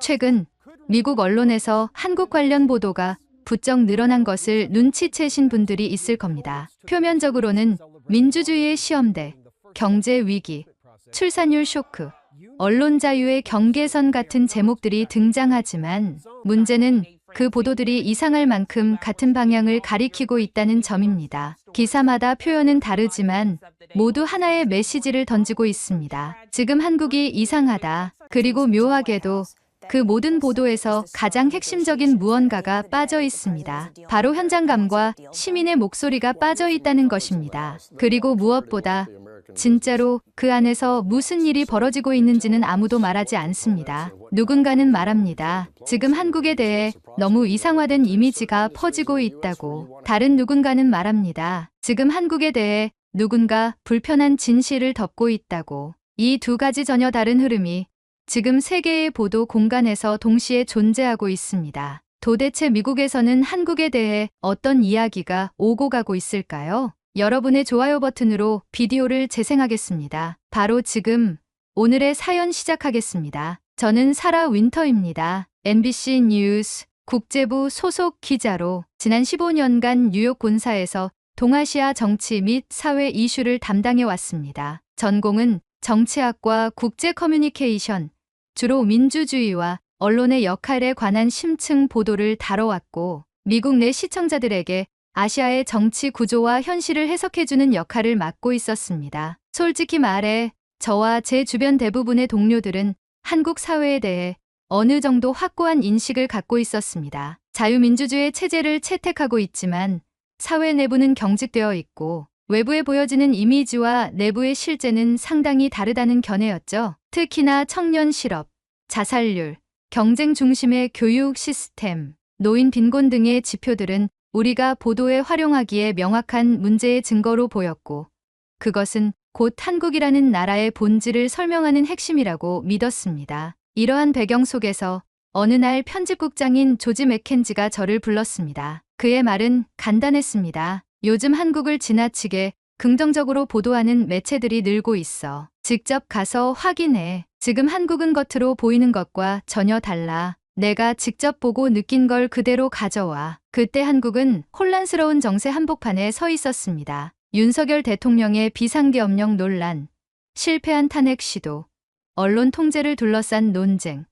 최근 미국 언론에서 한국 관련 보도가 부쩍 늘어난 것을 눈치채신 분들이 있을 겁니다. 표면적으로는 민주주의의 시험대, 경제 위기, 출산율 쇼크, 언론 자유의 경계선 같은 제목들이 등장하지만 문제는 그 보도들이 이상할 만큼 같은 방향을 가리키고 있다는 점입니다. 기사마다 표현은 다르지만 모두 하나의 메시지를 던지고 있습니다. 지금 한국이 이상하다. 그리고 묘하게도 그 모든 보도에서 가장 핵심적인 무언가가 빠져 있습니다. 바로 현장감과 시민의 목소리가 빠져 있다는 것입니다. 그리고 무엇보다 진짜로 그 안에서 무슨 일이 벌어지고 있는지는 아무도 말하지 않습니다. 누군가는 말합니다. 지금 한국에 대해 너무 이상화된 이미지가 퍼지고 있다고. 다른 누군가는 말합니다. 지금 한국에 대해 누군가 불편한 진실을 덮고 있다고. 이 두 가지 전혀 다른 흐름이 지금 세계의 보도 공간에서 동시에 존재하고 있습니다. 도대체 미국에서는 한국에 대해 어떤 이야기가 오고 가고 있을까요? 여러분의 좋아요 버튼으로 비디오를 재생하겠습니다. 바로 지금 오늘의 사연 시작하겠습니다. 저는 사라 윈터입니다. MBC 뉴스 국제부 소속 기자로 지난 15년간 뉴욕 본사에서 동아시아 정치 및 사회 이슈를 담당해 왔습니다. 전공은 정치학과 국제 커뮤니케이션, 주로 민주주의와 언론의 역할에 관한 심층 보도를 다뤄왔고, 미국 내 시청자들에게 아시아의 정치 구조와 현실을 해석해주는 역할을 맡고 있었습니다. 솔직히 말해 저와 제 주변 대부분의 동료들은 한국 사회에 대해 어느 정도 확고한 인식을 갖고 있었습니다. 자유민주주의 체제를 채택하고 있지만 사회 내부는 경직되어 있고 외부에 보여지는 이미지와 내부의 실제는 상당히 다르다는 견해였죠. 특히나 청년 실업, 자살률, 경쟁 중심의 교육 시스템, 노인 빈곤 등의 지표들은 우리가 보도에 활용하기에 명확한 문제의 증거로 보였고, 그것은 곧 한국이라는 나라의 본질을 설명하는 핵심이라고 믿었습니다. 이러한 배경 속에서 어느 날 편집국장인 조지 맥켄지가 저를 불렀습니다. 그의 말은 간단했습니다. 요즘 한국을 지나치게 긍정적으로 보도하는 매체들이 늘고 있어. 직접 가서 확인해. 지금 한국은 겉으로 보이는 것과 전혀 달라. 내가 직접 보고 느낀 걸 그대로 가져와. 그때 한국은 혼란스러운 정세 한복판에 서 있었습니다. 윤석열 대통령의 비상계엄령 논란, 실패한 탄핵 시도, 언론 통제를 둘러싼 논쟁,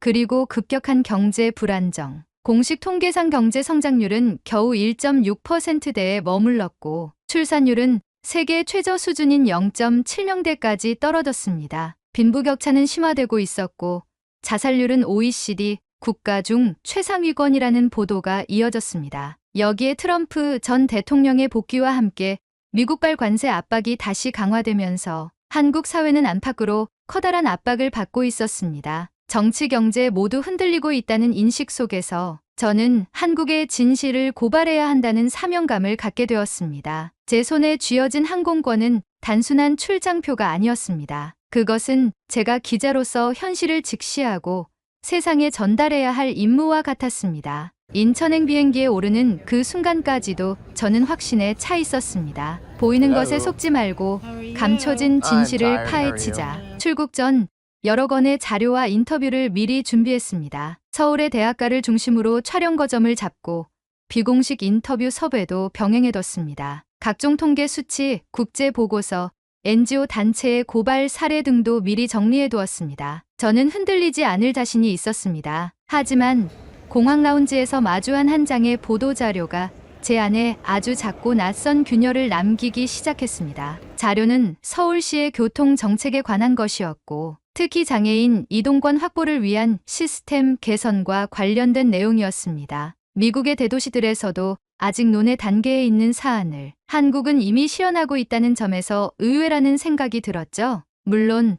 그리고 급격한 경제 불안정. 공식 통계상 경제 성장률은 겨우 1.6%대에 머물렀고 출산율은 세계 최저 수준인 0.7명대까지 떨어졌습니다. 빈부격차는 심화되고 있었고 자살률은 OECD 국가 중 최상위권이라는 보도가 이어졌습니다. 여기에 트럼프 전 대통령의 복귀와 함께 미국발 관세 압박이 다시 강화되면서 한국 사회는 안팎으로 커다란 압박을 받고 있었습니다. 정치, 경제 모두 흔들리고 있다는 인식 속에서 저는 한국의 진실을 고발해야 한다는 사명감을 갖게 되었습니다. 제 손에 쥐어진 항공권은 단순한 출장표가 아니었습니다. 그것은 제가 기자로서 현실을 직시하고 세상에 전달해야 할 임무와 같았습니다. 인천행 비행기에 오르는 그 순간까지도 저는 확신에 차 있었습니다. 보이는 것에 속지 말고 감춰진 진실을 파헤치자. 출국 전 여러 건의 자료와 인터뷰를 미리 준비했습니다. 서울의 대학가를 중심으로 촬영 거점을 잡고 비공식 인터뷰 섭외도 병행해뒀습니다. 각종 통계 수치, 국제 보고서, NGO 단체의 고발 사례 등도 미리 정리해두었습니다. 저는 흔들리지 않을 자신이 있었습니다. 하지만 공항 라운지에서 마주한 한 장의 보도자료가 제 안에 아주 작고 낯선 균열을 남기기 시작했습니다. 자료는 서울시의 교통 정책에 관한 것이었고 특히 장애인 이동권 확보를 위한 시스템 개선과 관련된 내용이었습니다. 미국의 대도시들에서도 아직 논의 단계에 있는 사안을 한국은 이미 실현하고 있다는 점에서 의외라는 생각이 들었죠. 물론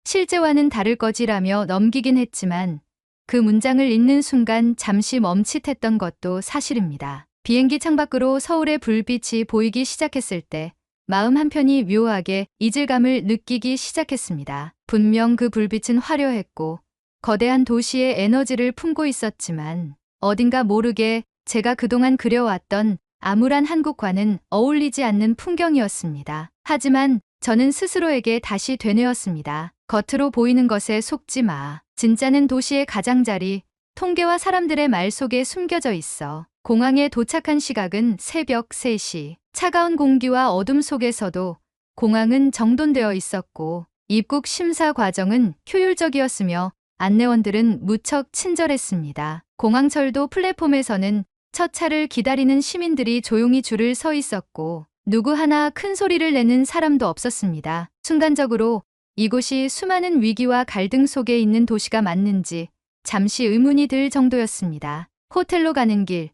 실제와는 다를 거지라며 넘기긴 했지만 그 문장을 읽는 순간 잠시 멈칫했던 것도 사실입니다. 비행기 창밖으로 서울의 불빛이 보이기 시작했을 때 마음 한편이 묘하게 이질감을 느끼기 시작했습니다. 분명 그 불빛은 화려했고 거대한 도시의 에너지를 품고 있었지만 어딘가 모르게 제가 그동안 그려왔던 암울한 한국과는 어울리지 않는 풍경이었습니다. 하지만 저는 스스로에게 다시 되뇌었습니다. 겉으로 보이는 것에 속지 마. 진짜는 도시의 가장자리, 통계와 사람들의 말 속에 숨겨져 있어. 공항에 도착한 시각은 새벽 3시. 차가운 공기와 어둠 속에서도 공항은 정돈되어 있었고 입국 심사 과정은 효율적이었으며 안내원들은 무척 친절했습니다. 공항철도 플랫폼에서는 첫 차를 기다리는 시민들이 조용히 줄을 서 있었고 누구 하나 큰 소리를 내는 사람도 없었습니다. 순간적으로 이곳이 수많은 위기와 갈등 속에 있는 도시가 맞는지 잠시 의문이 들 정도였습니다. 호텔로 가는 길,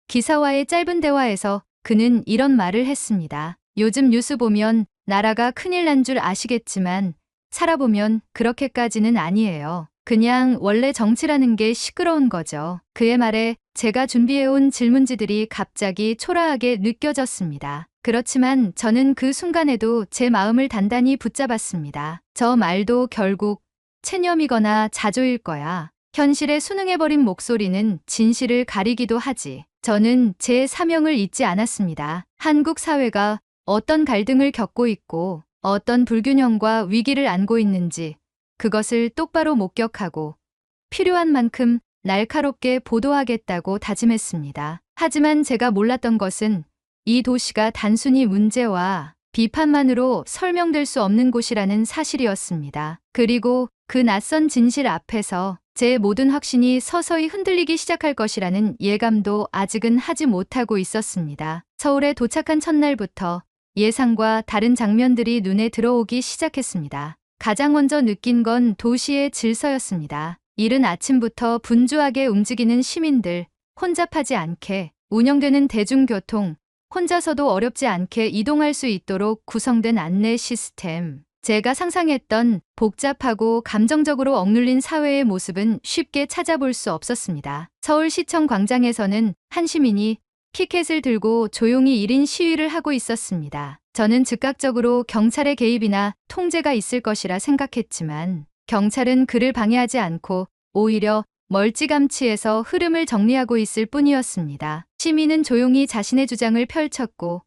기사와의 짧은 대화에서 그는 이런 말을 했습니다. 요즘 뉴스 보면 나라가 큰일 난 줄 아시겠지만 살아보면 그렇게까지는 아니에요. 그냥 원래 정치라는 게 시끄러운 거죠. 그의 말에 제가 준비해온 질문지들이 갑자기 초라하게 느껴졌습니다. 그렇지만 저는 그 순간에도 제 마음을 단단히 붙잡았습니다. 저 말도 결국 체념이거나 자조일 거야. 현실에 순응해버린 목소리는 진실을 가리기도 하지. 저는 제 사명을 잊지 않았습니다. 한국 사회가 어떤 갈등을 겪고 있고 어떤 불균형과 위기를 안고 있는지 그것을 똑바로 목격하고 필요한 만큼 날카롭게 보도하겠다고 다짐했습니다. 하지만 제가 몰랐던 것은 이 도시가 단순히 문제와 비판만으로 설명될 수 없는 곳이라는 사실이었습니다. 그리고 그 낯선 진실 앞에서 제 모든 확신이 서서히 흔들리기 시작할 것이라는 예감도 아직은 하지 못하고 있었습니다. 서울에 도착한 첫날부터 예상과 다른 장면들이 눈에 들어오기 시작했습니다. 가장 먼저 느낀 건 도시의 질서였습니다. 이른 아침부터 분주하게 움직이는 시민들, 혼잡하지 않게 운영되는 대중교통, 혼자서도 어렵지 않게 이동할 수 있도록 구성된 안내 시스템. 제가 상상했던 복잡하고 감정적으로 억눌린 사회의 모습은 쉽게 찾아볼 수 없었습니다. 서울시청 광장에서는 한 시민이 피켓을 들고 조용히 1인 시위를 하고 있었습니다. 저는 즉각적으로 경찰의 개입이나 통제가 있을 것이라 생각했지만 경찰은 그를 방해하지 않고 오히려 멀찌감치해서 흐름을 정리하고 있을 뿐이었습니다. 시민은 조용히 자신의 주장을 펼쳤고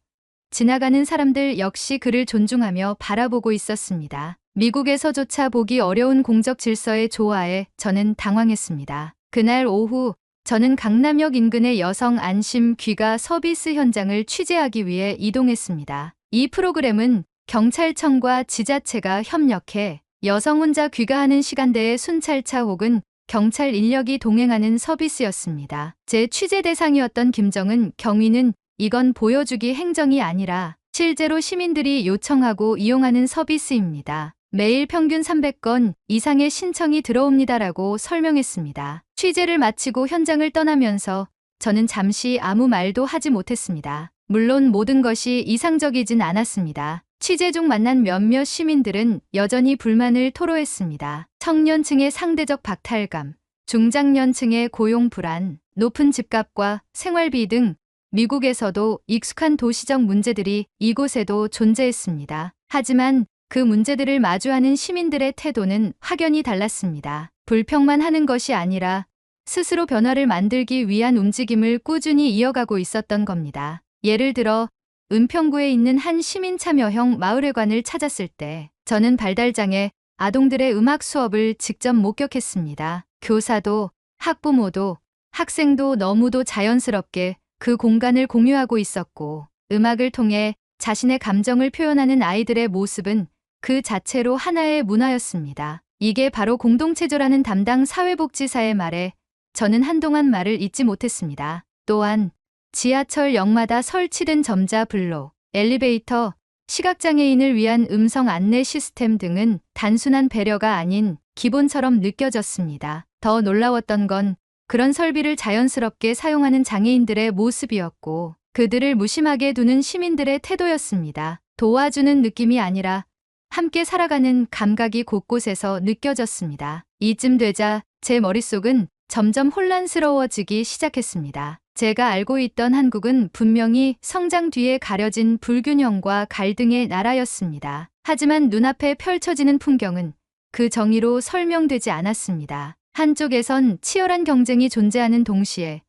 지나가는 사람들 역시 그를 존중하며 바라보고 있었습니다. 미국에서조차 보기 어려운 공적 질서의 조화에 저는 당황했습니다. 그날 오후 저는 강남역 인근의 여성 안심 귀가 서비스 현장을 취재하기 위해 이동했습니다. 이 프로그램은 경찰청과 지자체가 협력해 여성 혼자 귀가하는 시간대에 순찰차 혹은 경찰 인력이 동행하는 서비스였습니다. 제 취재 대상이었던 김정은 경위는 이건 보여주기 행정이 아니라 실제로 시민들이 요청하고 이용하는 서비스입니다. 매일 평균 300건 이상의 신청이 들어옵니다라고 설명했습니다. 취재를 마치고 현장을 떠나면서 저는 잠시 아무 말도 하지 못했습니다. 물론 모든 것이 이상적이진 않았습니다. 취재 중 만난 몇몇 시민들은 여전히 불만을 토로했습니다. 청년층의 상대적 박탈감, 중장년층의 고용 불안, 높은 집값과 생활비 등 미국에서도 익숙한 도시적 문제들이 이곳에도 존재했습니다. 하지만 그 문제들을 마주하는 시민들의 태도는 확연히 달랐습니다. 불평만 하는 것이 아니라 스스로 변화를 만들기 위한 움직임을 꾸준히 이어가고 있었던 겁니다. 예를 들어 은평구에 있는 한 시민참여형 마을회관을 찾았을 때 저는 발달장애 아동들의 음악 수업을 직접 목격했습니다. 교사도 학부모도 학생도 너무도 자연스럽게 그 공간을 공유하고 있었고 음악을 통해 자신의 감정을 표현하는 아이들의 모습은 그 자체로 하나의 문화였습니다. 이게 바로 공동체조라는 담당 사회복지사의 말에 저는 한동안 말을 잇지 못했습니다. 또한 지하철역마다 설치된 점자 블록, 엘리베이터, 시각장애인을 위한 음성 안내 시스템 등은 단순한 배려가 아닌 기본처럼 느껴졌습니다. 더 놀라웠던 건 그런 설비를 자연스럽게 사용하는 장애인들의 모습이었고 그들을 무심하게 두는 시민들의 태도였습니다. 도와주는 느낌이 아니라 함께 살아가는 감각이 곳곳에서 느껴졌습니다. 이쯤 되자 제 머릿속은 점점 혼란스러워지기 시작했습니다. 제가 알고 있던 한국은 분명히 성장 뒤에 가려진 불균형과 갈등의 나라였습니다. 하지만 눈앞에 펼쳐지는 풍경은 그 정의로 설명되지 않았습니다. 한쪽에선 치열한 경쟁이 존재하는 동시에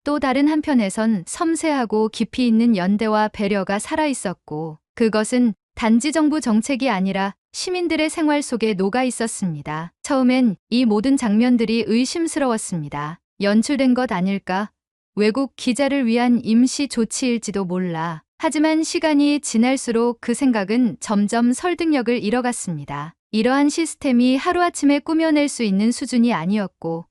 또 다른 한편에선 섬세하고 깊이 있는 연대와 배려가 살아있었고 그것은 단지 정부 정책이 아니라 시민들의 생활 속에 녹아 있었습니다. 처음엔 이 모든 장면들이 의심스러웠습니다. 연출된 것 아닐까? 외국 기자를 위한 임시 조치일지도 몰라. 하지만 시간이 지날수록 그 생각은 점점 설득력을 잃어갔습니다. 이러한 시스템이 하루아침에 꾸며낼 수 있는 수준이 아니었고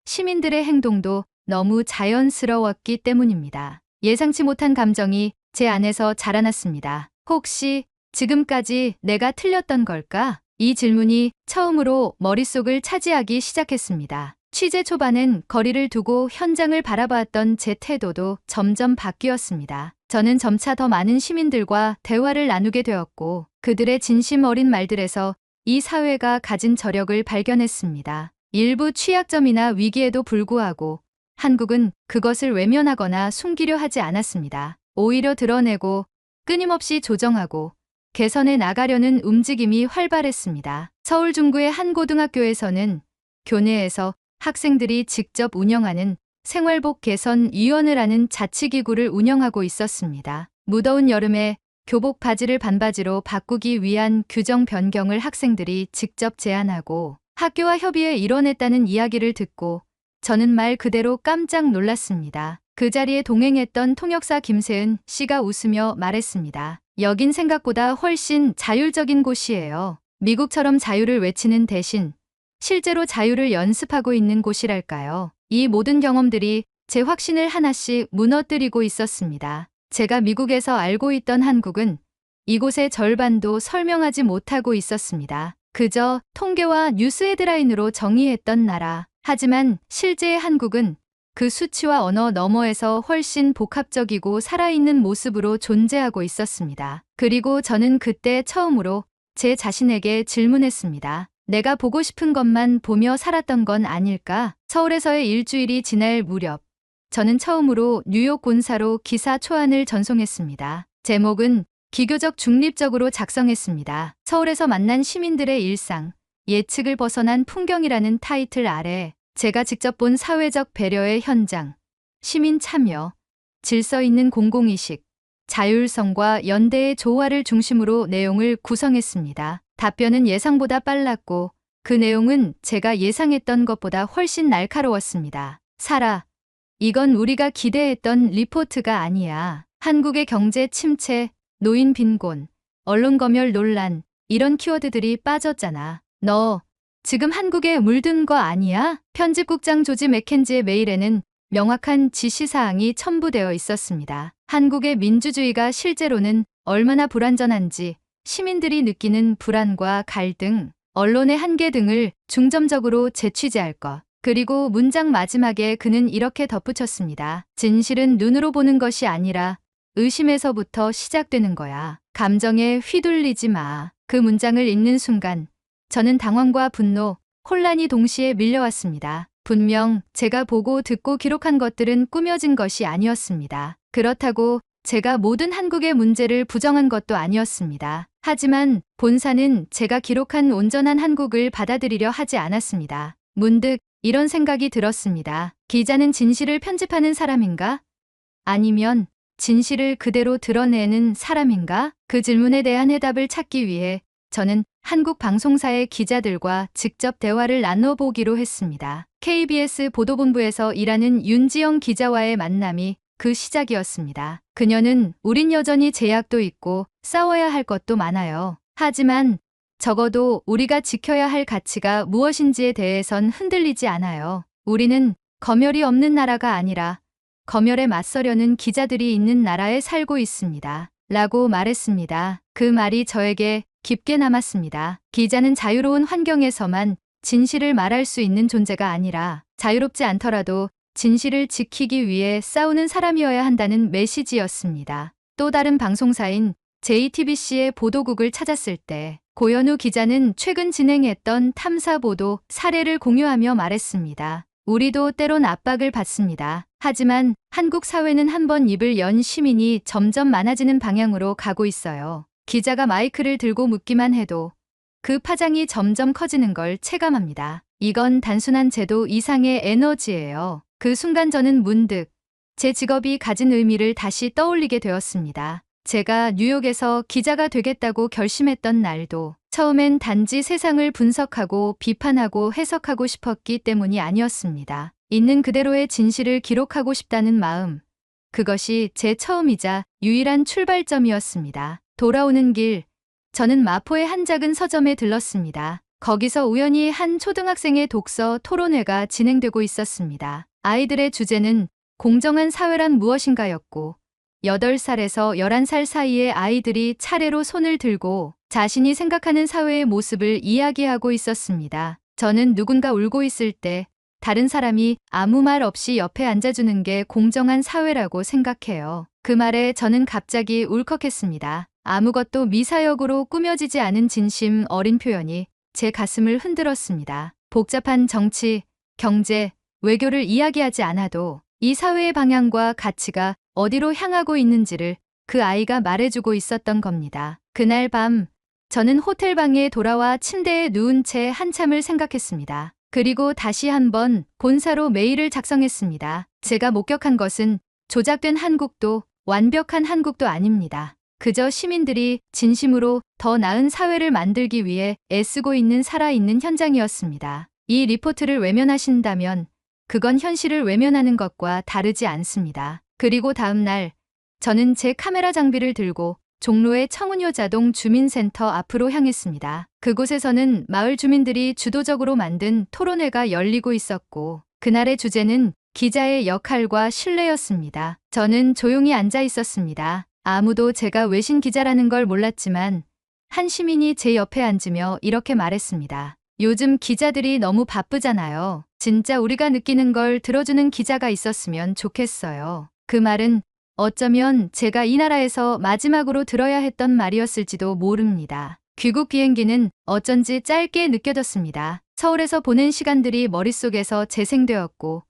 시민들의 행동도 너무 자연스러웠기 때문입니다. 예상치 못한 감정이 제 안에서 자라났습니다. 혹시 지금까지 내가 틀렸던 걸까? 이 질문이 처음으로 머릿속을 차지하기 시작했습니다. 취재 초반엔 거리를 두고 현장을 바라봤던 제 태도도 점점 바뀌었습니다. 저는 점차 더 많은 시민들과 대화를 나누게 되었고 그들의 진심 어린 말들에서 이 사회가 가진 저력을 발견했습니다. 일부 취약점이나 위기에도 불구하고 한국은 그것을 외면하거나 숨기려 하지 않았습니다. 오히려 드러내고 끊임없이 조정하고 개선해 나가려는 움직임이 활발했습니다. 서울 중구의 한 고등학교에서는 교내에서 학생들이 직접 운영하는 생활복 개선위원회라는 자치기구를 운영하고 있었습니다. 무더운 여름에 교복 바지를 반바지로 바꾸기 위한 규정 변경을 학생들이 직접 제안하고 학교와 협의해 이뤄냈다는 이야기를 듣고 저는 말 그대로 깜짝 놀랐습니다. 그 자리에 동행했던 통역사 김세은 씨가 웃으며 말했습니다. 여긴 생각보다 훨씬 자율적인 곳이에요. 미국처럼 자유를 외치는 대신 실제로 자유를 연습하고 있는 곳이랄까요. 이 모든 경험들이 제 확신을 하나씩 무너뜨리고 있었습니다. 제가 미국에서 알고 있던 한국은 이곳의 절반도 설명하지 못하고 있었습니다. 그저 통계와 뉴스 헤드라인으로 정의했던 나라. 하지만 실제의 한국은 그 수치와 언어 너머에서 훨씬 복합적이고 살아있는 모습으로 존재하고 있었습니다. 그리고 저는 그때 처음으로 제 자신에게 질문했습니다. 내가 보고 싶은 것만 보며 살았던 건 아닐까? 서울에서의 일주일이 지날 무렵 저는 처음으로 뉴욕 본사로 기사 초안을 전송했습니다. 제목은 기교적 중립적으로 작성했습니다. 서울에서 만난 시민들의 일상, 예측을 벗어난 풍경이라는 타이틀 아래 제가 직접 본 사회적 배려의 현장, 시민 참여, 질서 있는 공공의식, 자율성과 연대의 조화를 중심으로 내용을 구성했습니다. 답변은 예상보다 빨랐고 그 내용은 제가 예상했던 것보다 훨씬 날카로웠습니다. 사라, 이건 우리가 기대했던 리포트가 아니야. 한국의 경제 침체, 노인 빈곤, 언론 검열 논란, 이런 키워드들이 빠졌잖아. 너 지금 한국에 물든 거 아니야? 편집국장 조지 맥켄지의 메일에는 명확한 지시사항이 첨부되어 있었습니다. 한국의 민주주의가 실제로는 얼마나 불완전한지, 시민들이 느끼는 불안과 갈등, 언론의 한계 등을 중점적으로 재취재할 것. 그리고 문장 마지막에 그는 이렇게 덧붙였습니다. 진실은 눈으로 보는 것이 아니라 의심에서부터 시작되는 거야. 감정에 휘둘리지 마. 그 문장을 읽는 순간 저는 당황과 분노, 혼란이 동시에 밀려왔습니다. 분명 제가 보고 듣고 기록한 것들은 꾸며진 것이 아니었습니다. 그렇다고 제가 모든 한국의 문제를 부정한 것도 아니었습니다. 하지만 본사는 제가 기록한 온전한 한국을 받아들이려 하지 않았습니다. 문득 이런 생각이 들었습니다. 기자는 진실을 편집하는 사람인가? 아니면 진실을 그대로 드러내는 사람인가? 그 질문에 대한 해답을 찾기 위해 저는 한국 방송사의 기자들과 직접 대화를 나눠보기로 했습니다. KBS 보도본부에서 일하는 윤지영 기자와의 만남이 그 시작이었습니다. 그녀는 우린 여전히 제약도 있고 싸워야 할 것도 많아요. 하지만 적어도 우리가 지켜야 할 가치가 무엇인지에 대해선 흔들리지 않아요. 우리는 검열이 없는 나라가 아니라 검열에 맞서려는 기자들이 있는 나라에 살고 있습니다. 라고 말했습니다. 그 말이 저에게 깊게 남았습니다. 기자는 자유로운 환경에서만 진실을 말할 수 있는 존재가 아니라 자유롭지 않더라도 진실을 지키기 위해 싸우는 사람이어야 한다는 메시지였습니다. 또 다른 방송사인 JTBC의 보도국을 찾았을 때 고현우 기자는 최근 진행했던 탐사보도 사례를 공유하며 말했습니다. 우리도 때론 압박을 받습니다. 하지만 한국 사회는 한 번 입을 연 시민이 점점 많아지는 방향으로 가고 있어요. 기자가 마이크를 들고 묻기만 해도 그 파장이 점점 커지는 걸 체감합니다. 이건 단순한 제도 이상의 에너지예요. 그 순간 저는 문득 제 직업이 가진 의미를 다시 떠올리게 되었습니다. 제가 뉴욕에서 기자가 되겠다고 결심했던 날도 처음엔 단지 세상을 분석하고 비판하고 해석하고 싶었기 때문이 아니었습니다. 있는 그대로의 진실을 기록하고 싶다는 마음. 그것이 제 처음이자 유일한 출발점이었습니다. 돌아오는 길, 저는 마포의 한 작은 서점에 들렀습니다. 거기서 우연히 한 초등학생의 독서 토론회가 진행되고 있었습니다. 아이들의 주제는 공정한 사회란 무엇인가였고 8살에서 11살 사이의 아이들이 차례로 손을 들고 자신이 생각하는 사회의 모습을 이야기하고 있었습니다. 저는 누군가 울고 있을 때 다른 사람이 아무 말 없이 옆에 앉아주는 게 공정한 사회라고 생각해요. 그 말에 저는 갑자기 울컥했습니다. 아무것도 미사역으로 꾸며지지 않은 진심 어린 표현이 제 가슴을 흔들었습니다. 복잡한 정치, 경제, 외교를 이야기하지 않아도 이 사회의 방향과 가치가 어디로 향하고 있는지를 그 아이가 말해주고 있었던 겁니다. 그날 밤 저는 호텔 방에 돌아와 침대에 누운 채 한참을 생각했습니다. 그리고 다시 한번 본사로 메일을 작성했습니다. 제가 목격한 것은 조작된 한국도 완벽한 한국도 아닙니다. 그저 시민들이 진심으로 더 나은 사회를 만들기 위해 애쓰고 있는 살아있는 현장이었습니다. 이 리포트를 외면하신다면 그건 현실을 외면하는 것과 다르지 않습니다. 그리고 다음 날 저는 제 카메라 장비를 들고 종로의 청운효 자동 주민센터 앞으로 향했습니다. 그곳에서는 마을 주민들이 주도적으로 만든 토론회가 열리고 있었고 그날의 주제는 기자의 역할과 신뢰였습니다. 저는 조용히 앉아 있었습니다. 아무도 제가 외신 기자라는 걸 몰랐지만 한 시민이 제 옆에 앉으며 이렇게 말했습니다. 요즘 기자들이 너무 바쁘잖아요. 진짜 우리가 느끼는 걸 들어주는 기자가 있었으면 좋겠어요. 그 말은 어쩌면 제가 이 나라에서 마지막으로 들어야 했던 말이었을지도 모릅니다. 귀국 비행기는 어쩐지 짧게 느껴졌습니다. 서울에서 보낸 시간들이 머릿속에서 재생되었고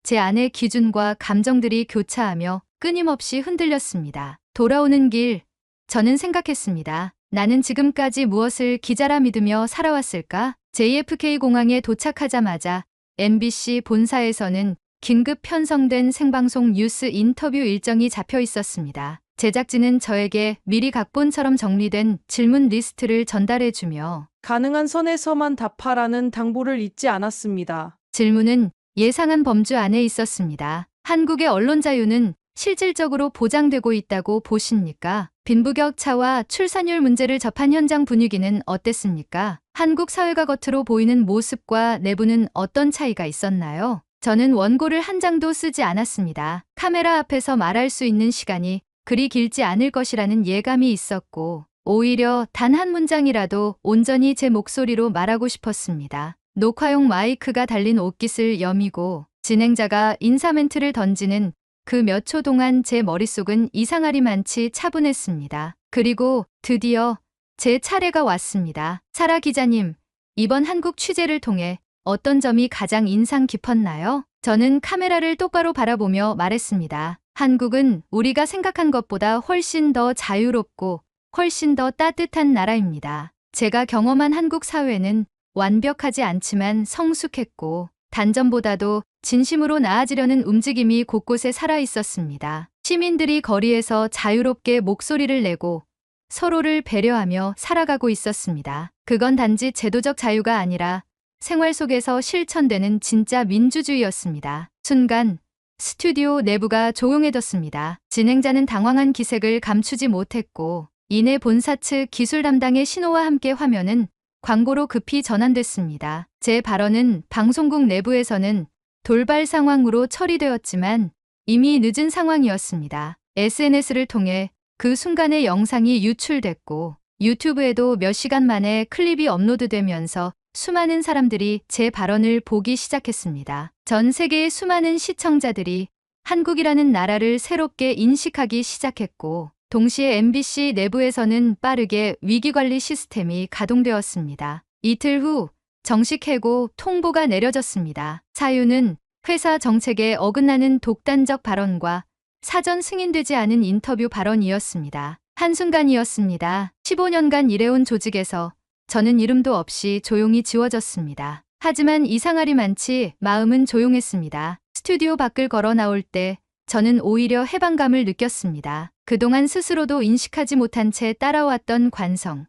제 안의 기준과 감정들이 교차하며 끊임없이 흔들렸습니다. 돌아오는 길, 저는 생각했습니다. 나는 지금까지 무엇을 기자라 믿으며 살아왔을까? JFK 공항에 도착하자마자 MBC 본사에서는 긴급 편성된 생방송 뉴스 인터뷰 일정이 잡혀 있었습니다. 제작진은 저에게 미리 각본처럼 정리된 질문 리스트를 전달해주며 가능한 선에서만 답하라는 당부를 잊지 않았습니다. 질문은 예상한 범주 안에 있었습니다. 한국의 언론 자유는 실질적으로 보장되고 있다고 보십니까? 빈부격차와 출산율 문제를 접한 현장 분위기는 어땠습니까? 한국 사회가 겉으로 보이는 모습과 내부는 어떤 차이가 있었나요? 저는 원고를 한 장도 쓰지 않았습니다. 카메라 앞에서 말할 수 있는 시간이 그리 길지 않을 것이라는 예감이 있었고 오히려 단 한 문장이라도 온전히 제 목소리로 말하고 싶었습니다. 녹화용 마이크가 달린 옷깃을 여미고 진행자가 인사 멘트를 던지는 그 몇 초 동안 제 머릿속은 이상하리만치 차분했습니다. 그리고 드디어 제 차례가 왔습니다. 사라 기자님, 이번 한국 취재를 통해 어떤 점이 가장 인상 깊었나요? 저는 카메라를 똑바로 바라보며 말했습니다. 한국은 우리가 생각한 것보다 훨씬 더 자유롭고 훨씬 더 따뜻한 나라입니다. 제가 경험한 한국 사회는 완벽하지 않지만 성숙했고 단전보다도 진심으로 나아지려는 움직임이 곳곳에 살아있었습니다. 시민들이 거리에서 자유롭게 목소리를 내고 서로를 배려하며 살아가고 있었습니다. 그건 단지 제도적 자유가 아니라 생활 속에서 실천되는 진짜 민주주의였습니다. 순간 스튜디오 내부가 조용해졌습니다. 진행자는 당황한 기색을 감추지 못했고 이내 본사 측 기술 담당의 신호와 함께 화면은 광고로 급히 전환됐습니다. 제 발언은 방송국 내부에서는 돌발 상황으로 처리되었지만 이미 늦은 상황이었습니다. SNS를 통해 그 순간의 영상이 유출됐고 유튜브에도 몇 시간 만에 클립이 업로드되면서 수많은 사람들이 제 발언을 보기 시작했습니다. 전 세계의 수많은 시청자들이 한국이라는 나라를 새롭게 인식하기 시작했고 동시에 MBC 내부에서는 빠르게 위기관리 시스템이 가동되었습니다. 이틀 후 정식 해고 통보가 내려졌습니다. 사유는 회사 정책에 어긋나는 독단적 발언과 사전 승인되지 않은 인터뷰 발언이었습니다. 한순간이었습니다. 15년간 일해온 조직에서 저는 이름도 없이 조용히 지워졌습니다. 하지만 이상하리만치 마음은 조용했습니다. 스튜디오 밖을 걸어 나올 때 저는 오히려 해방감을 느꼈습니다. 그동안 스스로도 인식하지 못한 채 따라왔던 관성,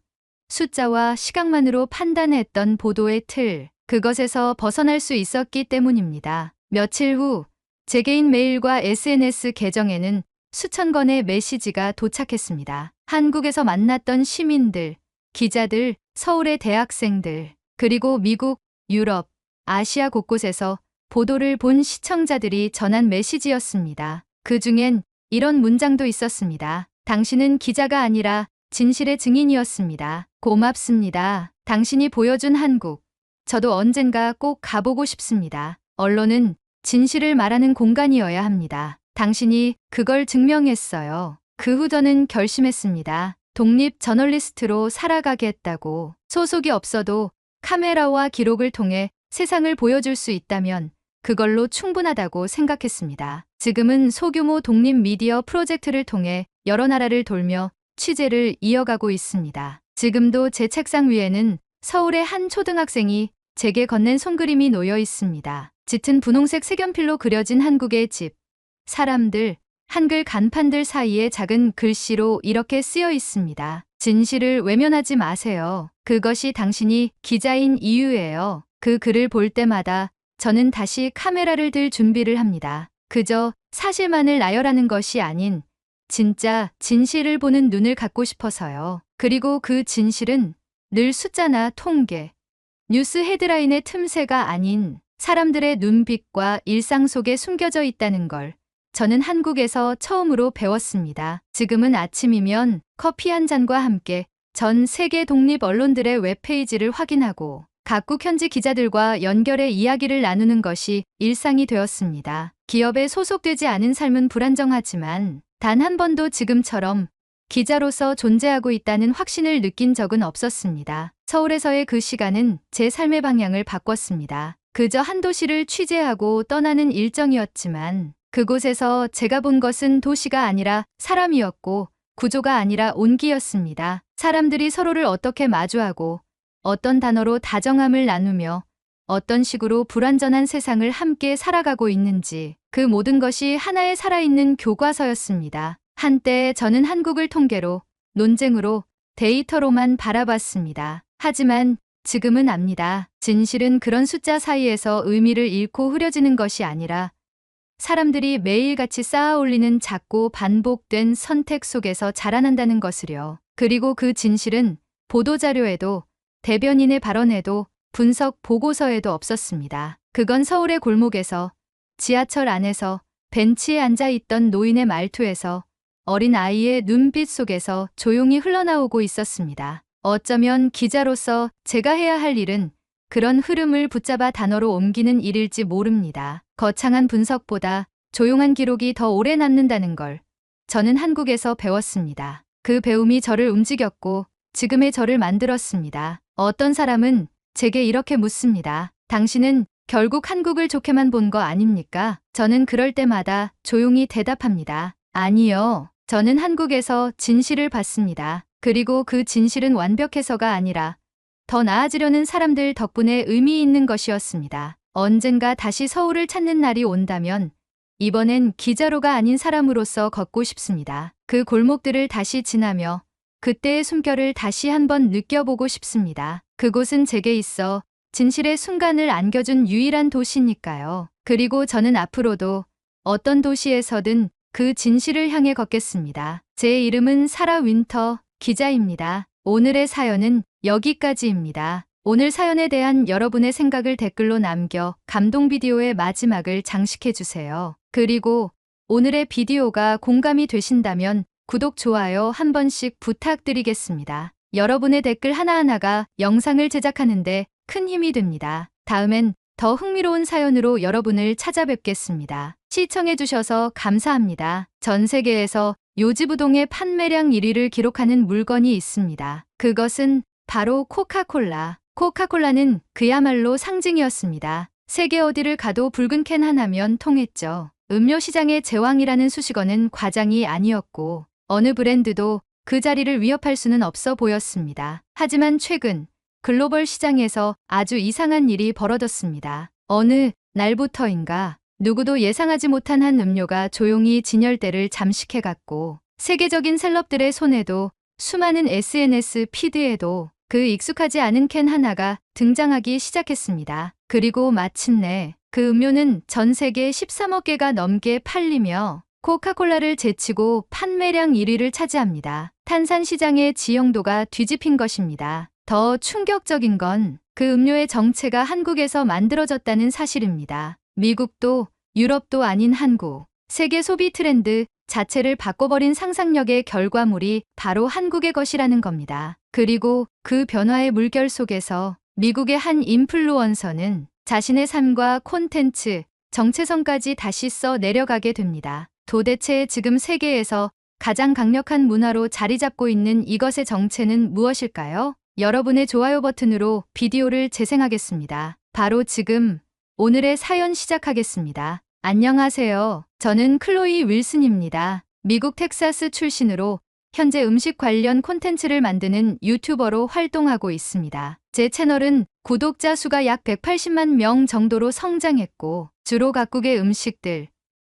숫자와 시각만으로 판단했던 보도의 틀, 그것에서 벗어날 수 있었기 때문입니다. 며칠 후 제 개인 메일과 SNS 계정에는 수천 건의 메시지가 도착했습니다. 한국에서 만났던 시민들, 기자들, 서울의 대학생들, 그리고 미국, 유럽, 아시아 곳곳에서 보도를 본 시청자들이 전한 메시지였습니다. 그 중엔 이런 문장도 있었습니다. 당신은 기자가 아니라 진실의 증인이었습니다. 고맙습니다. 당신이 보여준 한국. 저도 언젠가 꼭 가보고 싶습니다. 언론은 진실을 말하는 공간이어야 합니다. 당신이 그걸 증명했어요. 그 후 저는 결심했습니다. 독립 저널리스트로 살아가겠다고. 소속이 없어도 카메라와 기록을 통해 세상을 보여줄 수 있다면 그걸로 충분하다고 생각했습니다. 지금은 소규모 독립 미디어 프로젝트를 통해 여러 나라를 돌며 취재를 이어가고 있습니다. 지금도 제 책상 위에는 서울의 한 초등학생이 제게 건넨 손그림이 놓여 있습니다. 짙은 분홍색 색연필로 그려진 한국의 집, 사람들, 한글 간판들 사이에 작은 글씨로 이렇게 쓰여 있습니다. 진실을 외면하지 마세요. 그것이 당신이 기자인 이유예요. 그 글을 볼 때마다 저는 다시 카메라를 들 준비를 합니다. 그저 사실만을 나열하는 것이 아닌 진짜 진실을 보는 눈을 갖고 싶어서요. 그리고 그 진실은 늘 숫자나 통계, 뉴스 헤드라인의 틈새가 아닌 사람들의 눈빛과 일상 속에 숨겨져 있다는 걸 저는 한국에서 처음으로 배웠습니다. 지금은 아침이면 커피 한 잔과 함께 전 세계 독립 언론들의 웹페이지를 확인하고 각국 현지 기자들과 연결해 이야기를 나누는 것이 일상이 되었습니다. 기업에 소속되지 않은 삶은 불안정하지만 단 한 번도 지금처럼 기자로서 존재하고 있다는 확신을 느낀 적은 없었습니다. 서울에서의 그 시간은 제 삶의 방향을 바꿨습니다. 그저 한 도시를 취재하고 떠나는 일정이었지만 그곳에서 제가 본 것은 도시가 아니라 사람이었고 구조가 아니라 온기였습니다. 사람들이 서로를 어떻게 마주하고 어떤 단어로 다정함을 나누며 어떤 식으로 불완전한 세상을 함께 살아가고 있는지 그 모든 것이 하나의 살아있는 교과서였습니다. 한때 저는 한국을 통계로, 논쟁으로, 데이터로만 바라봤습니다. 하지만 지금은 압니다. 진실은 그런 숫자 사이에서 의미를 잃고 흐려지는 것이 아니라 사람들이 매일같이 쌓아 올리는 작고 반복된 선택 속에서 자라난다는 것을요. 그리고 그 진실은 보도자료에도 대변인의 발언에도 분석 보고서에도 없었습니다. 그건 서울의 골목에서, 지하철 안에서, 벤치에 앉아 있던 노인의 말투에서, 어린 아이의 눈빛 속에서 조용히 흘러나오고 있었습니다. 어쩌면 기자로서 제가 해야 할 일은 그런 흐름을 붙잡아 단어로 옮기는 일일지 모릅니다. 거창한 분석보다 조용한 기록이 더 오래 남는다는 걸 저는 한국에서 배웠습니다. 그 배움이 저를 움직였고 지금의 저를 만들었습니다. 어떤 사람은 제게 이렇게 묻습니다. 당신은 결국 한국을 좋게만 본 거 아닙니까? 저는 그럴 때마다 조용히 대답합니다. 아니요. 저는 한국에서 진실을 봤습니다. 그리고 그 진실은 완벽해서가 아니라 더 나아지려는 사람들 덕분에 의미 있는 것이었습니다. 언젠가 다시 서울을 찾는 날이 온다면 이번엔 기자로가 아닌 사람으로서 걷고 싶습니다. 그 골목들을 다시 지나며 그때의 숨결을 다시 한번 느껴보고 싶습니다. 그곳은 제게 있어 진실의 순간을 안겨준 유일한 도시니까요. 그리고 저는 앞으로도 어떤 도시에서든 그 진실을 향해 걷겠습니다. 제 이름은 사라 윈터 기자입니다. 오늘의 사연은 여기까지입니다. 오늘 사연에 대한 여러분의 생각을 댓글로 남겨 감동 비디오의 마지막을 장식해주세요. 그리고 오늘의 비디오가 공감이 되신다면 구독, 좋아요 한 번씩 부탁드리겠습니다. 여러분의 댓글 하나하나가 영상을 제작하는데 큰 힘이 됩니다. 다음엔 더 흥미로운 사연으로 여러분을 찾아뵙겠습니다. 시청해주셔서 감사합니다. 전 세계에서 요지부동의 판매량 1위를 기록하는 물건이 있습니다. 그것은 바로 코카콜라. 코카콜라는 그야말로 상징이었습니다. 세계 어디를 가도 붉은 캔 하나면 통했죠. 음료 시장의 제왕이라는 수식어는 과장이 아니었고 어느 브랜드도 그 자리를 위협할 수는 없어 보였습니다. 하지만 최근 글로벌 시장에서 아주 이상한 일이 벌어졌습니다. 어느 날부터인가 누구도 예상하지 못한 한 음료가 조용히 진열대를 잠식해갔고 세계적인 셀럽들의 손에도 수많은 SNS 피드에도 그 익숙하지 않은 캔 하나가 등장하기 시작했습니다. 그리고 마침내 그 음료는 전 세계 13억 개가 넘게 팔리며 코카콜라를 제치고 판매량 1위를 차지합니다. 탄산 시장의 지형도가 뒤집힌 것입니다. 더 충격적인 건 그 음료의 정체가 한국에서 만들어졌다는 사실입니다. 미국도 유럽도 아닌 한국. 세계 소비 트렌드 자체를 바꿔버린 상상력의 결과물이 바로 한국의 것이라는 겁니다. 그리고 그 변화의 물결 속에서 미국의 한 인플루언서는 자신의 삶과 콘텐츠, 정체성까지 다시 써 내려가게 됩니다. 도대체 지금 세계에서 가장 강력한 문화로 자리 잡고 있는 이것의 정체는 무엇일까요? 여러분의 좋아요 버튼으로 비디오를 재생하겠습니다. 바로 지금 오늘의 사연 시작하겠습니다. 안녕하세요. 저는 클로이 윌슨입니다. 미국 텍사스 출신으로 현재 음식 관련 콘텐츠를 만드는 유튜버로 활동하고 있습니다. 제 채널은 구독자 수가 약 180만 명 정도로 성장했고 주로 각국의 음식들,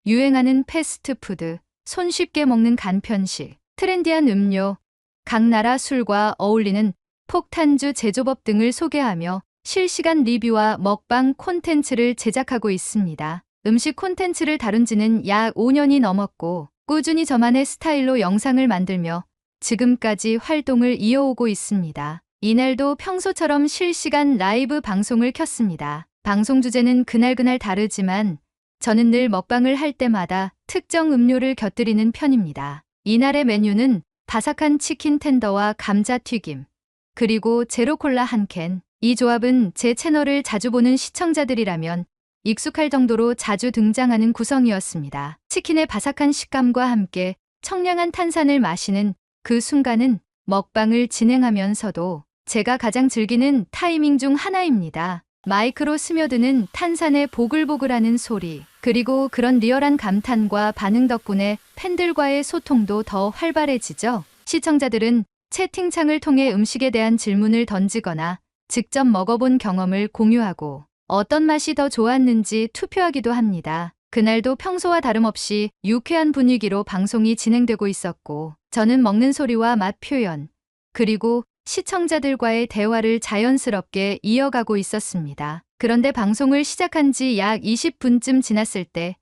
유행하는 패스트푸드, 손쉽게 먹는 간편식, 트렌디한 음료, 각 나라 술과 어울리는 폭탄주 제조법 등을 소개하며 실시간 리뷰와 먹방 콘텐츠를 제작하고 있습니다. 음식 콘텐츠를 다룬 지는 약 5년이 넘었고 꾸준히 저만의 스타일로 영상을 만들며 지금까지 활동을 이어오고 있습니다. 이날도 평소처럼 실시간 라이브 방송을 켰습니다. 방송 주제는 그날그날 다르지만 저는 늘 먹방을 할 때마다 특정 음료를 곁들이는 편입니다. 이날의 메뉴는 바삭한 치킨 텐더와 감자튀김, 그리고 제로콜라 한 캔. 이 조합은 제 채널을 자주 보는 시청자들이라면 익숙할 정도로 자주 등장하는 구성이었습니다. 치킨의 바삭한 식감과 함께 청량한 탄산을 마시는 그 순간은 먹방을 진행하면서도 제가 가장 즐기는 타이밍 중 하나입니다. 마이크로 스며드는 탄산의 보글보글하는 소리, 그리고 그런 리얼한 감탄과 반응 덕분에 팬들과의 소통도 더 활발해지죠. 시청자들은 채팅창을 통해 음식에 대한 질문을 던지거나 직접 먹어본 경험을 공유하고 어떤 맛이 더 좋았는지 투표하기도 합니다. 그날도 평소와 다름없이 유쾌한 분위기로 방송이 진행되고 있었고 저는 먹는 소리와 맛 표현, 그리고 시청자들과의 대화를 자연스럽게 이어가고 있었습니다. 그런데 방송을 시작한 지 약 20분쯤 지났을 때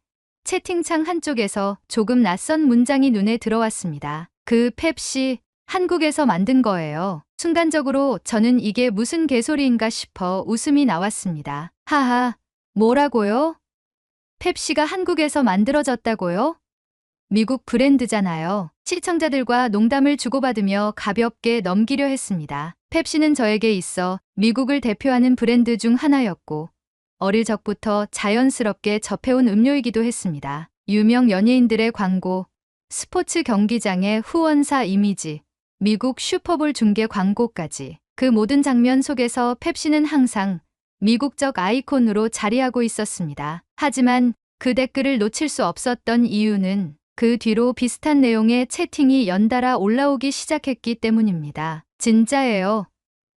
채팅창 한쪽에서 조금 낯선 문장이 눈에 들어왔습니다. 그 펩시 한국에서 만든 거예요. 순간적으로 저는 이게 무슨 개소리인가 싶어 웃음이 나왔습니다. 하하, 뭐라고요? 펩시가 한국에서 만들어졌다고요? 미국 브랜드잖아요. 시청자들과 농담을 주고받으며 가볍게 넘기려 했습니다. 펩시는 저에게 있어 미국을 대표하는 브랜드 중 하나였고 어릴 적부터 자연스럽게 접해온 음료이기도 했습니다. 유명 연예인들의 광고, 스포츠 경기장의 후원사 이미지, 미국 슈퍼볼 중계 광고까지 그 모든 장면 속에서 펩시는 항상 미국적 아이콘으로 자리하고 있었습니다. 하지만 그 댓글을 놓칠 수 없었던 이유는 그 뒤로 비슷한 내용의 채팅이 연달아 올라오기 시작했기 때문입니다. 진짜예요.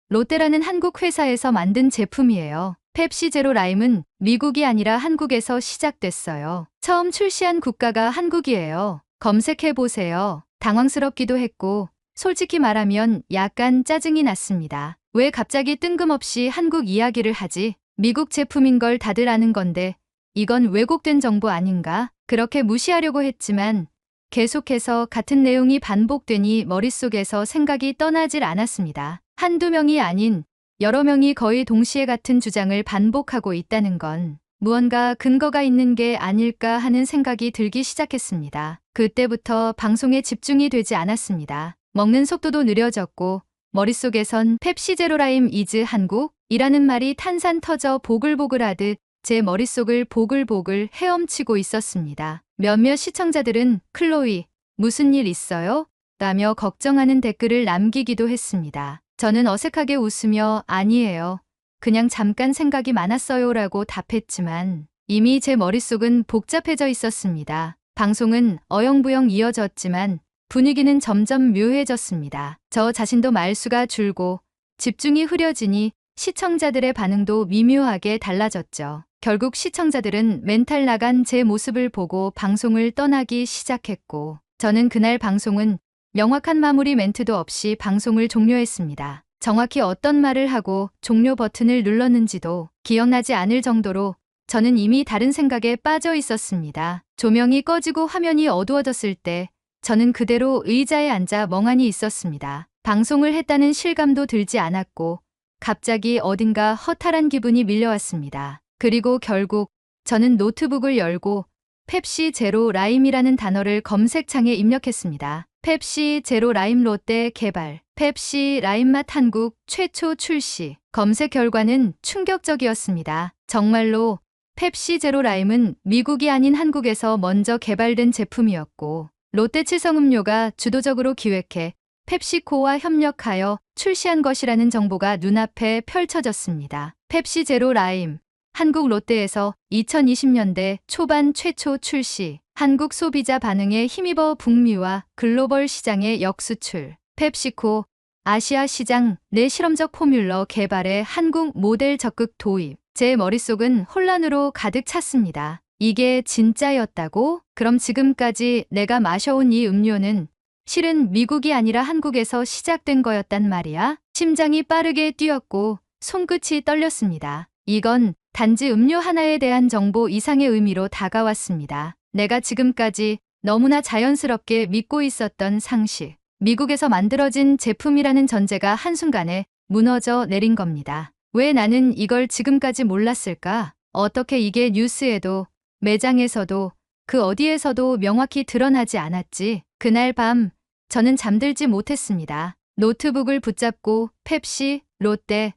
롯데라는 한국 회사에서 만든 제품이에요. 펩시 제로 라임은 미국이 아니라 한국에서 시작됐어요. 처음 출시한 국가가 한국이에요. 검색해보세요. 당황스럽기도 했고 솔직히 말하면 약간 짜증이 났습니다. 왜 갑자기 뜬금없이 한국 이야기를 하지? 미국 제품인 걸 다들 아는 건데 이건 왜곡된 정보 아닌가? 그렇게 무시하려고 했지만 계속해서 같은 내용이 반복되니 머릿속에서 생각이 떠나질 않았습니다. 한두 명이 아닌 여러 명이 거의 동시에 같은 주장을 반복하고 있다는 건 무언가 근거가 있는 게 아닐까 하는 생각이 들기 시작했습니다. 그때부터 방송에 집중이 되지 않았습니다. 먹는 속도도 느려졌고 머릿속에선 펩시 제로 라임 이즈 한국이라는 말이 탄산 터져 보글보글하듯 제 머릿속을 보글보글 헤엄치고 있었습니다. 몇몇 시청자들은 클로이, 무슨 일 있어요? 라며 걱정하는 댓글을 남기기도 했습니다. 저는 어색하게 웃으며 아니에요. 그냥 잠깐 생각이 많았어요 라고 답했지만 이미 제 머릿속은 복잡해져 있었습니다. 방송은 어영부영 이어졌지만 분위기는 점점 묘해졌습니다. 저 자신도 말수가 줄고 집중이 흐려지니 시청자들의 반응도 미묘하게 달라졌죠. 결국 시청자들은 멘탈 나간 제 모습을 보고 방송을 떠나기 시작했고 저는 그날 방송은 명확한 마무리 멘트도 없이 방송을 종료했습니다. 정확히 어떤 말을 하고 종료 버튼을 눌렀는지도 기억나지 않을 정도로 저는 이미 다른 생각에 빠져 있었습니다. 조명이 꺼지고 화면이 어두워졌을 때 저는 그대로 의자에 앉아 멍하니 있었습니다. 방송을 했다는 실감도 들지 않았고 갑자기 어딘가 허탈한 기분이 밀려왔습니다. 그리고 결국 저는 노트북을 열고 펩시 제로 라임이라는 단어를 검색창에 입력했습니다. 펩시 제로 라임 롯데 개발, 펩시 라임맛 한국 최초 출시. 검색 결과는 충격적이었습니다. 정말로 펩시 제로 라임은 미국이 아닌 한국에서 먼저 개발된 제품이었고 롯데 칠성음료가 주도적으로 기획해 펩시코와 협력하여 출시한 것이라는 정보가 눈앞에 펼쳐졌습니다. 펩시 제로 라임, 한국 롯데에서 2020년대 초반 최초 출시, 한국 소비자 반응에 힘입어 북미와 글로벌 시장의 역수출, 펩시코, 아시아 시장 내 실험적 포뮬러 개발에 한국 모델 적극 도입. 제 머릿속은 혼란으로 가득 찼습니다. 이게 진짜였다고? 그럼 지금까지 내가 마셔온 이 음료는 실은 미국이 아니라 한국에서 시작된 거였단 말이야? 심장이 빠르게 뛰었고 손끝이 떨렸습니다. 이건 단지 음료 하나에 대한 정보 이상의 의미로 다가왔습니다. 내가 지금까지 너무나 자연스럽게 믿고 있었던 상식. 미국에서 만들어진 제품이라는 전제가 한순간에 무너져 내린 겁니다. 왜 나는 이걸 지금까지 몰랐을까? 어떻게 이게 뉴스에도 매장에서도 그 어디에서도 명확히 드러나지 않았지? 그날 밤 저는 잠들지 못했습니다. 노트북을 붙잡고 펩시, 롯데,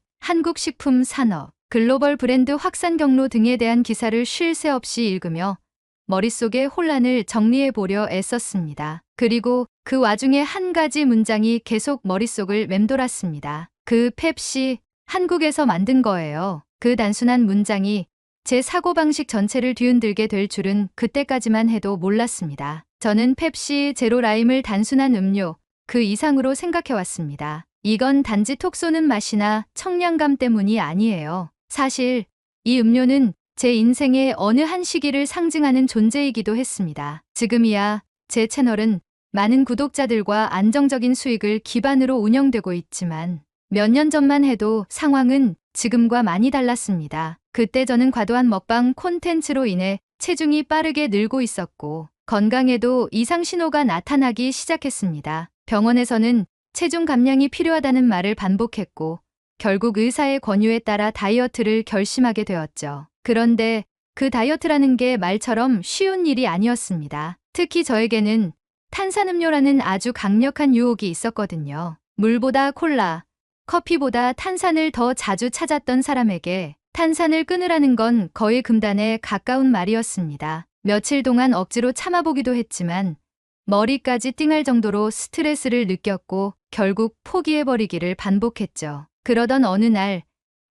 한국식품산업, 글로벌 브랜드 확산 경로 등에 대한 기사를 쉴 새 없이 읽으며 머릿속의 혼란을 정리해보려 애썼습니다. 그리고 그 와중에 한 가지 문장이 계속 머릿속을 맴돌았습니다. 그 펩시, 한국에서 만든 거예요. 그 단순한 문장이 제 사고방식 전체를 뒤흔들게 될 줄은 그때까지만 해도 몰랐습니다. 저는 펩시 제로 라임을 단순한 음료, 그 이상으로 생각해왔습니다. 이건 단지 톡 쏘는 맛이나 청량감 때문이 아니에요. 사실 이 음료는 제 인생의 어느 한 시기를 상징하는 존재이기도 했습니다. 지금이야 제 채널은 많은 구독자들과 안정적인 수익을 기반으로 운영되고 있지만 몇 년 전만 해도 상황은 지금과 많이 달랐습니다. 그때 저는 과도한 먹방 콘텐츠로 인해 체중이 빠르게 늘고 있었고 건강에도 이상 신호가 나타나기 시작했습니다. 병원에서는 체중 감량이 필요하다는 말을 반복했고 결국 의사의 권유에 따라 다이어트를 결심하게 되었죠. 그런데 그 다이어트라는 게 말처럼 쉬운 일이 아니었습니다. 특히 저에게는 탄산음료라는 아주 강력한 유혹이 있었거든요. 물보다 콜라, 커피보다 탄산을 더 자주 찾았던 사람에게 탄산을 끊으라는 건 거의 금단에 가까운 말이었습니다. 며칠 동안 억지로 참아보기도 했지만 머리까지 띵할 정도로 스트레스를 느꼈고 결국 포기해버리기를 반복했죠. 그러던 어느 날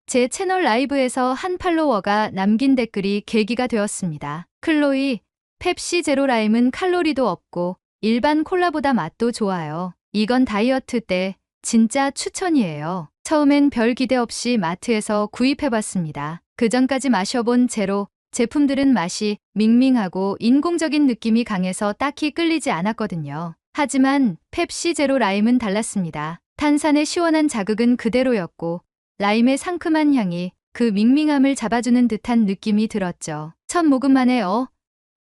제 채널 라이브에서 한 팔로워가 남긴 댓글이 계기가 되었습니다. 클로이, 펩시 제로 라임은 칼로리도 없고 일반 콜라보다 맛도 좋아요. 이건 다이어트 때 진짜 추천이에요. 처음엔 별 기대 없이 마트에서 구입해봤습니다. 그전까지 마셔본 제로 제품들은 맛이 밍밍하고 인공적인 느낌이 강해서 딱히 끌리지 않았거든요. 하지만 펩시 제로 라임은 달랐습니다. 탄산의 시원한 자극은 그대로였고 라임의 상큼한 향이 그 밍밍함을 잡아주는 듯한 느낌이 들었죠. 첫 모금만에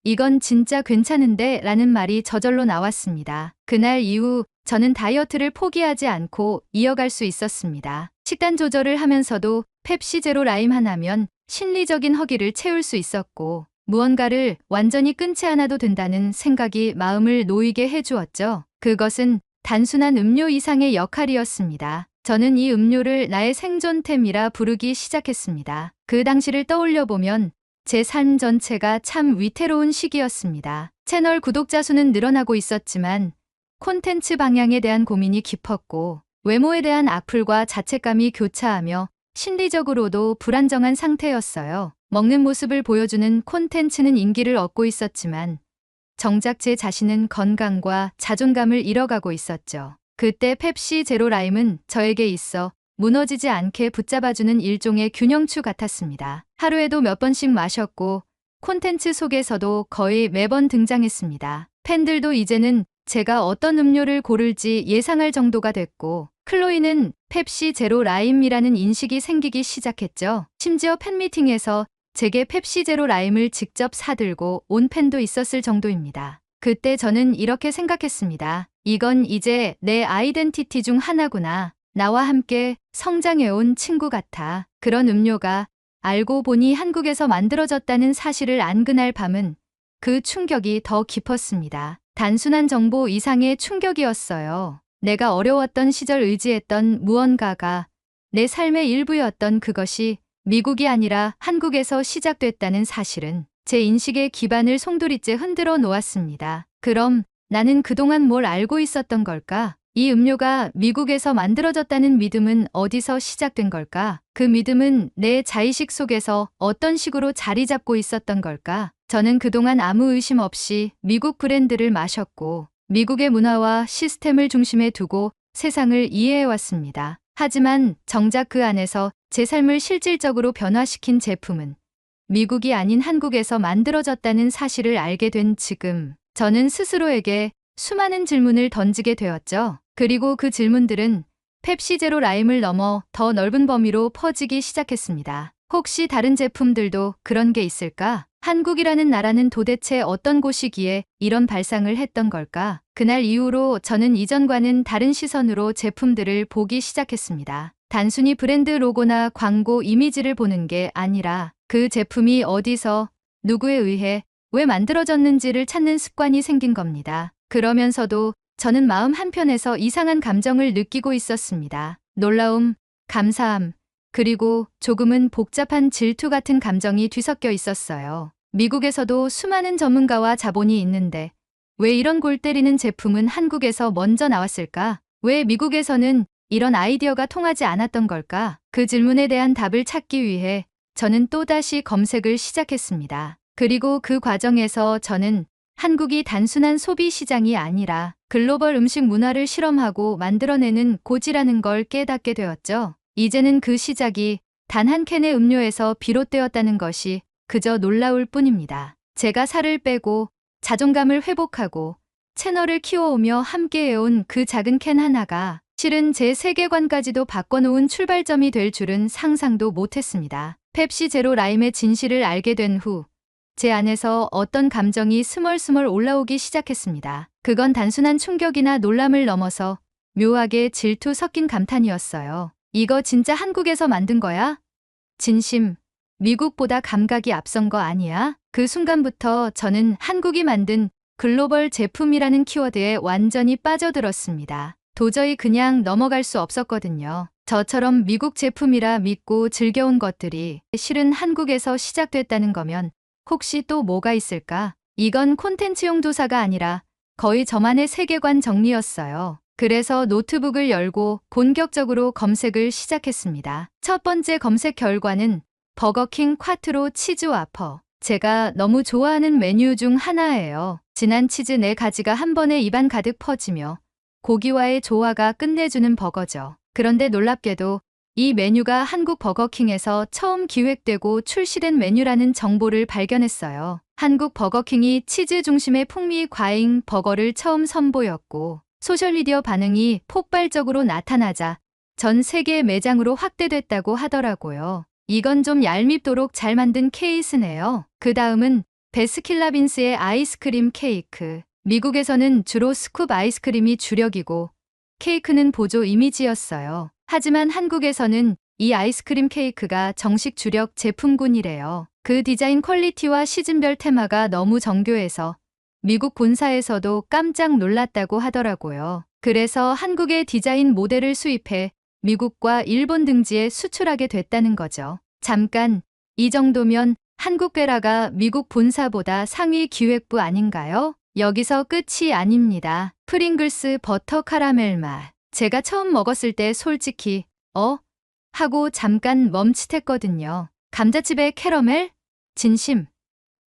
이건 진짜 괜찮은데 라는 말이 저절로 나왔습니다. 그날 이후 저는 다이어트를 포기하지 않고 이어갈 수 있었습니다. 식단 조절을 하면서도 펩시 제로 라임 하나면 심리적인 허기를 채울 수 있었고 무언가를 완전히 끊지 않아도 된다는 생각이 마음을 놓이게 해주었죠. 그것은 단순한 음료 이상의 역할이었습니다. 저는 이 음료를 나의 생존템이라 부르기 시작했습니다. 그 당시를 떠올려 보면 제 삶 전체가 참 위태로운 시기였습니다. 채널 구독자 수는 늘어나고 있었지만 콘텐츠 방향에 대한 고민이 깊었고 외모에 대한 악플과 자책감이 교차하며 심리적으로도 불안정한 상태였어요. 먹는 모습을 보여주는 콘텐츠는 인기를 얻고 있었지만 정작 제 자신은 건강과 자존감을 잃어가고 있었죠. 그때 펩시 제로 라임은 저에게 있어 무너지지 않게 붙잡아주는 일종의 균형추 같았습니다. 하루에도 몇 번씩 마셨고 콘텐츠 속에서도 거의 매번 등장했습니다. 팬들도 이제는 제가 어떤 음료를 고를지 예상할 정도가 됐고, 클로이는 펩시 제로 라임이라는 인식이 생기기 시작했죠. 심지어 팬미팅에서 제게 펩시 제로 라임을 직접 사들고 온 팬도 있었을 정도입니다. 그때 저는 이렇게 생각했습니다. 이건 이제 내 아이덴티티 중 하나구나. 나와 함께 성장해온 친구 같아. 그런 음료가 알고 보니 한국에서 만들어졌다는 사실을 안 그날 밤은 그 충격이 더 깊었습니다. 단순한 정보 이상의 충격이었어요. 내가 어려웠던 시절 의지했던 무언가가 내 삶의 일부였던 그것이 미국이 아니라 한국에서 시작됐다는 사실은 제 인식의 기반을 송두리째 흔들어 놓았습니다. 그럼 나는 그동안 뭘 알고 있었던 걸까? 이 음료가 미국에서 만들어졌다는 믿음은 어디서 시작된 걸까? 그 믿음은 내 자의식 속에서 어떤 식으로 자리 잡고 있었던 걸까? 저는 그동안 아무 의심 없이 미국 브랜드를 마셨고 미국의 문화와 시스템을 중심에 두고 세상을 이해해왔습니다. 하지만 정작 그 안에서 제 삶을 실질적으로 변화시킨 제품은 미국이 아닌 한국에서 만들어졌다는 사실을 알게 된 지금, 저는 스스로에게 수많은 질문을 던지게 되었죠. 그리고 그 질문들은 펩시 제로 라임을 넘어 더 넓은 범위로 퍼지기 시작했습니다. 혹시 다른 제품들도 그런 게 있을까? 한국이라는 나라는 도대체 어떤 곳이기에 이런 발상을 했던 걸까? 그날 이후로 저는 이전과는 다른 시선으로 제품들을 보기 시작했습니다. 단순히 브랜드 로고나 광고 이미지를 보는 게 아니라 그 제품이 어디서, 누구에 의해, 왜 만들어졌는지를 찾는 습관이 생긴 겁니다. 그러면서도 저는 마음 한편에서 이상한 감정을 느끼고 있었습니다. 놀라움, 감사함, 그리고 조금은 복잡한 질투 같은 감정이 뒤섞여 있었어요. 미국에서도 수많은 전문가와 자본이 있는데 왜 이런 골 때리는 제품은 한국에서 먼저 나왔을까? 왜 미국에서는 이런 아이디어가 통하지 않았던 걸까? 그 질문에 대한 답을 찾기 위해 저는 또다시 검색을 시작했습니다. 그리고 그 과정에서 저는 한국이 단순한 소비 시장이 아니라 글로벌 음식 문화를 실험하고 만들어내는 고지라는 걸 깨닫게 되었죠. 이제는 그 시작이 단 한 캔의 음료에서 비롯되었다는 것이 그저 놀라울 뿐입니다. 제가 살을 빼고 자존감을 회복하고 채널을 키워오며 함께해온 그 작은 캔 하나가 실은 제 세계관까지도 바꿔놓은 출발점이 될 줄은 상상도 못했습니다. 펩시 제로 라임의 진실을 알게 된 후 제 안에서 어떤 감정이 스멀스멀 올라오기 시작했습니다. 그건 단순한 충격이나 놀람을 넘어서 묘하게 질투 섞인 감탄이었어요. 이거 진짜 한국에서 만든 거야? 진심, 미국보다 감각이 앞선 거 아니야? 그 순간부터 저는 한국이 만든 글로벌 제품이라는 키워드에 완전히 빠져들었습니다. 도저히 그냥 넘어갈 수 없었거든요. 저처럼 미국 제품이라 믿고 즐겨온 것들이 실은 한국에서 시작됐다는 거면 혹시 또 뭐가 있을까? 이건 콘텐츠용 도사가 아니라 거의 저만의 세계관 정리였어요. 그래서 노트북을 열고 본격적으로 검색을 시작했습니다. 첫 번째 검색 결과는 버거킹 콰트로 치즈 와퍼. 제가 너무 좋아하는 메뉴 중 하나예요. 진한 치즈 4가지가 한 번에 입안 가득 퍼지며 고기와의 조화가 끝내주는 버거죠. 그런데 놀랍게도 이 메뉴가 한국 버거킹에서 처음 기획되고 출시된 메뉴라는 정보를 발견했어요. 한국 버거킹이 치즈 중심의 풍미 과잉 버거를 처음 선보였고 소셜미디어 반응이 폭발적으로 나타나자 전 세계 매장으로 확대됐다고 하더라고요. 이건 좀 얄밉도록 잘 만든 케이스네요. 그 다음은 베스킨라빈스의 아이스크림 케이크. 미국에서는 주로 스쿱 아이스크림이 주력이고 케이크는 보조 이미지였어요. 하지만 한국에서는 이 아이스크림 케이크가 정식 주력 제품군이래요. 그 디자인 퀄리티와 시즌별 테마가 너무 정교해서 미국 본사에서도 깜짝 놀랐다고 하더라고요. 그래서 한국의 디자인 모델을 수입해 미국과 일본 등지에 수출하게 됐다는 거죠. 잠깐, 이 정도면 한국 베라가 미국 본사보다 상위 기획부 아닌가요? 여기서 끝이 아닙니다. 프링글스 버터 카라멜 맛. 제가 처음 먹었을 때 솔직히 하고 잠깐 멈칫했거든요. 감자칩에 캐러멜? 진심.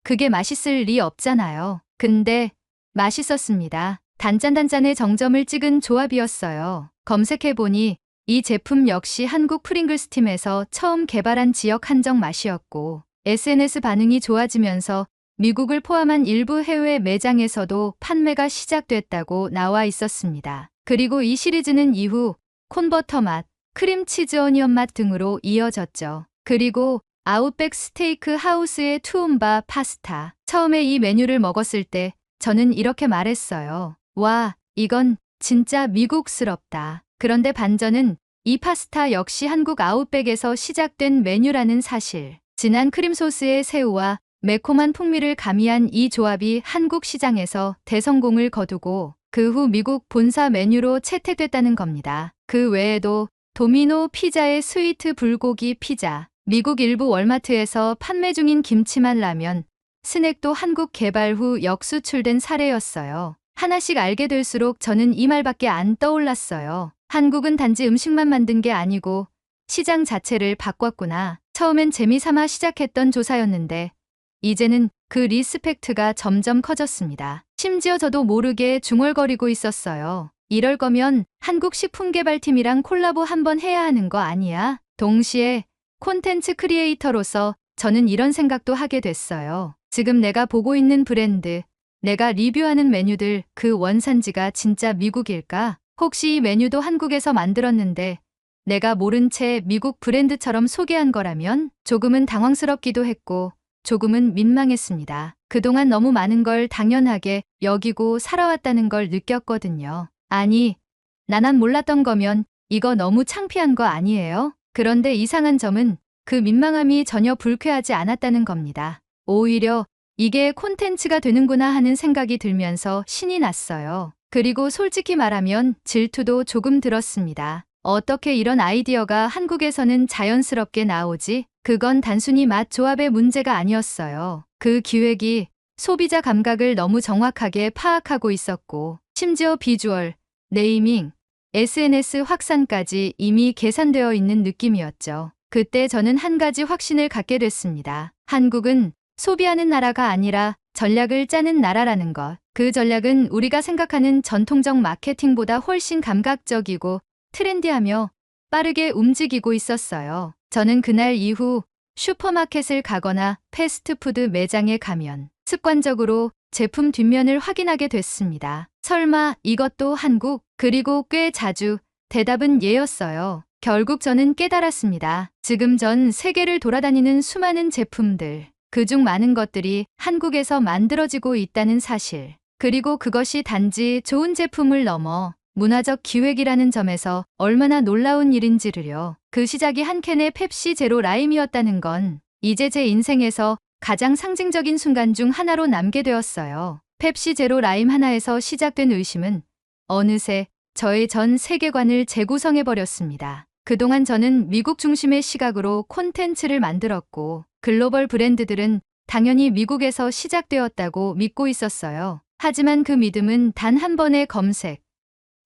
그게 맛있을 리 없잖아요. 근데 맛있었습니다. 단짠단짠의 정점을 찍은 조합이었어요. 검색해보니 이 제품 역시 한국 프링글스 팀에서 처음 개발한 지역 한정 맛이었고 SNS 반응이 좋아지면서 미국을 포함한 일부 해외 매장에서도 판매가 시작됐다고 나와 있었습니다. 그리고 이 시리즈는 이후 콘버터 맛, 크림치즈 어니언 맛 등으로 이어졌죠. 그리고 아웃백 스테이크 하우스의 투움바 파스타. 처음에 이 메뉴를 먹었을 때 저는 이렇게 말했어요. 와, 이건 진짜 미국스럽다. 그런데 반전은 이 파스타 역시 한국 아웃백에서 시작된 메뉴라는 사실. 진한 크림 소스의 새우와 매콤한 풍미를 가미한 이 조합이 한국 시장에서 대성공을 거두고 그 후 미국 본사 메뉴로 채택됐다는 겁니다. 그 외에도 도미노 피자의 스위트 불고기 피자, 미국 일부 월마트에서 판매 중인 김치맛 라면, 스낵도 한국 개발 후 역수출된 사례였어요. 하나씩 알게 될수록 저는 이 말밖에 안 떠올랐어요. 한국은 단지 음식만 만든 게 아니고 시장 자체를 바꿨구나. 처음엔 재미삼아 시작했던 조사였는데 이제는 그 리스펙트가 점점 커졌습니다. 심지어 저도 모르게 중얼거리고 있었어요. 이럴 거면 한국 식품개발팀이랑 콜라보 한번 해야 하는 거 아니야? 동시에 콘텐츠 크리에이터로서 저는 이런 생각도 하게 됐어요. 지금 내가 보고 있는 브랜드, 내가 리뷰하는 메뉴들 그 원산지가 진짜 미국일까? 혹시 이 메뉴도 한국에서 만들었는데 내가 모른 채 미국 브랜드처럼 소개한 거라면? 조금은 당황스럽기도 했고 조금은 민망했습니다. 그동안 너무 많은 걸 당연하게 여기고 살아왔다는 걸 느꼈거든요. 아니, 나만 몰랐던 거면 이거 너무 창피한 거 아니에요? 그런데 이상한 점은 그 민망함이 전혀 불쾌하지 않았다는 겁니다. 오히려 이게 콘텐츠가 되는구나 하는 생각이 들면서 신이 났어요. 그리고 솔직히 말하면 질투도 조금 들었습니다. 어떻게 이런 아이디어가 한국에서는 자연스럽게 나오지? 그건 단순히 맛 조합의 문제가 아니었어요. 그 기획이 소비자 감각을 너무 정확하게 파악하고 있었고, 심지어 비주얼, 네이밍, SNS 확산까지 이미 계산되어 있는 느낌이었죠. 그때 저는 한 가지 확신을 갖게 됐습니다. 한국은 소비하는 나라가 아니라 전략을 짜는 나라라는 것. 그 전략은 우리가 생각하는 전통적 마케팅보다 훨씬 감각적이고 트렌디하며 빠르게 움직이고 있었어요. 저는 그날 이후 슈퍼마켓을 가거나 패스트푸드 매장에 가면 습관적으로 제품 뒷면을 확인하게 됐습니다. 설마 이것도 한국? 그리고 꽤 자주 대답은 예였어요. 결국 저는 깨달았습니다. 지금 전 세계를 돌아다니는 수많은 제품들, 그중 많은 것들이 한국에서 만들어지고 있다는 사실. 그리고 그것이 단지 좋은 제품을 넘어 문화적 기획이라는 점에서 얼마나 놀라운 일인지를요. 그 시작이 한 캔의 펩시 제로 라임이었다는 건 이제 제 인생에서 가장 상징적인 순간 중 하나로 남게 되었어요. 펩시 제로 라임 하나에서 시작된 의심은 어느새 저의 전 세계관을 재구성해버렸습니다. 그동안 저는 미국 중심의 시각으로 콘텐츠를 만들었고 글로벌 브랜드들은 당연히 미국에서 시작되었다고 믿고 있었어요. 하지만 그 믿음은 단 한 번의 검색,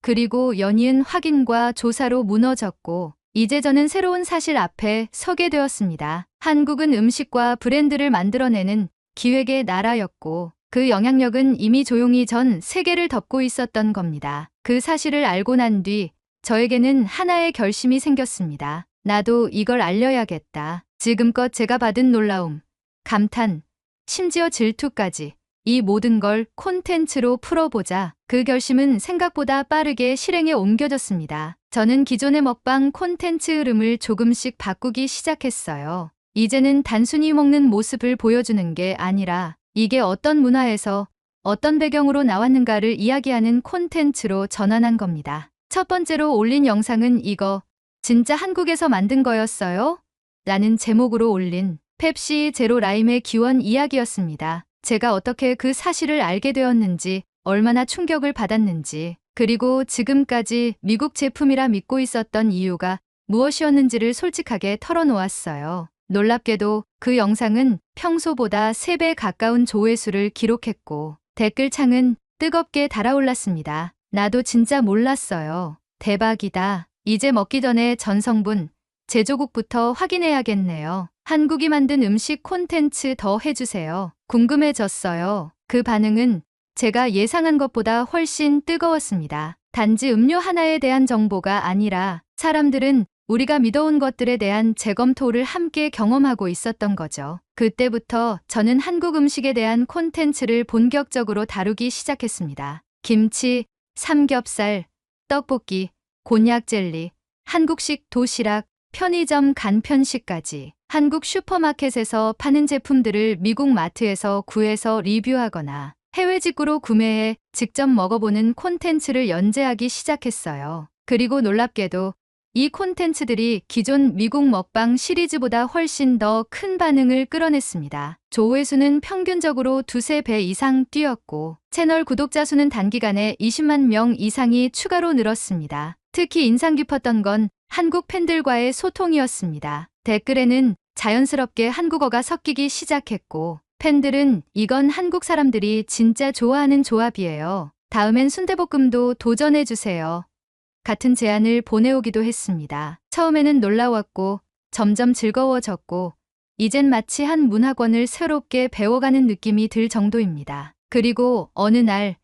그리고 연이은 확인과 조사로 무너졌고 이제 저는 새로운 사실 앞에 서게 되었습니다. 한국은 음식과 브랜드를 만들어내는 기획의 나라였고 그 영향력은 이미 조용히 전 세계를 덮고 있었던 겁니다. 그 사실을 알고 난 뒤 저에게는 하나의 결심이 생겼습니다. 나도 이걸 알려야겠다. 지금껏 제가 받은 놀라움, 감탄, 심지어 질투까지 이 모든 걸 콘텐츠로 풀어보자. 그 결심은 생각보다 빠르게 실행에 옮겨졌습니다. 저는 기존의 먹방 콘텐츠 흐름을 조금씩 바꾸기 시작했어요. 이제는 단순히 먹는 모습을 보여주는 게 아니라 이게 어떤 문화에서 어떤 배경으로 나왔는가를 이야기하는 콘텐츠로 전환한 겁니다. 첫 번째로 올린 영상은 이거 진짜 한국에서 만든 거였어요? 라는 제목으로 올린 펩시 제로 라임의 기원 이야기였습니다. 제가 어떻게 그 사실을 알게 되었는지, 얼마나 충격을 받았는지, 그리고 지금까지 미국 제품이라 믿고 있었던 이유가 무엇이었는지를 솔직하게 털어놓았어요. 놀랍게도 그 영상은 평소보다 3배 가까운 조회수를 기록했고 댓글창은 뜨겁게 달아올랐습니다. 나도 진짜 몰랐어요. 대박이다. 이제 먹기 전에 전성분, 제조국부터 확인해야겠네요. 한국이 만든 음식 콘텐츠 더 해주세요. 궁금해졌어요. 그 반응은 제가 예상한 것보다 훨씬 뜨거웠습니다. 단지 음료 하나에 대한 정보가 아니라 사람들은 우리가 믿어온 것들에 대한 재검토를 함께 경험하고 있었던 거죠. 그때부터 저는 한국 음식에 대한 콘텐츠를 본격적으로 다루기 시작했습니다. 김치, 삼겹살, 떡볶이, 곤약 젤리, 한국식 도시락, 편의점 간편식까지 한국 슈퍼마켓에서 파는 제품들을 미국 마트에서 구해서 리뷰하거나 해외 직구로 구매해 직접 먹어보는 콘텐츠를 연재하기 시작했어요. 그리고 놀랍게도 이 콘텐츠들이 기존 미국 먹방 시리즈보다 훨씬 더 큰 반응을 끌어냈습니다. 조회수는 평균적으로 두세 배 이상 뛰었고 채널 구독자 수는 단기간에 20만 명 이상이 추가로 늘었습니다. 특히 인상 깊었던 건 한국 팬들과의 소통이었습니다. 댓글에는 자연스럽게 한국어가 섞이기 시작했고 팬들은 이건 한국 사람들이 진짜 좋아하는 조합이에요. 다음엔 순대볶음도 도전해주세요. 같은 제안을 보내오기도 했습니다. 처음에는 놀라웠고 점점 즐거워졌고 이젠 마치 한 문학원을 새롭게 배워가는 느낌이 들 정도입니다. 그리고 어느 날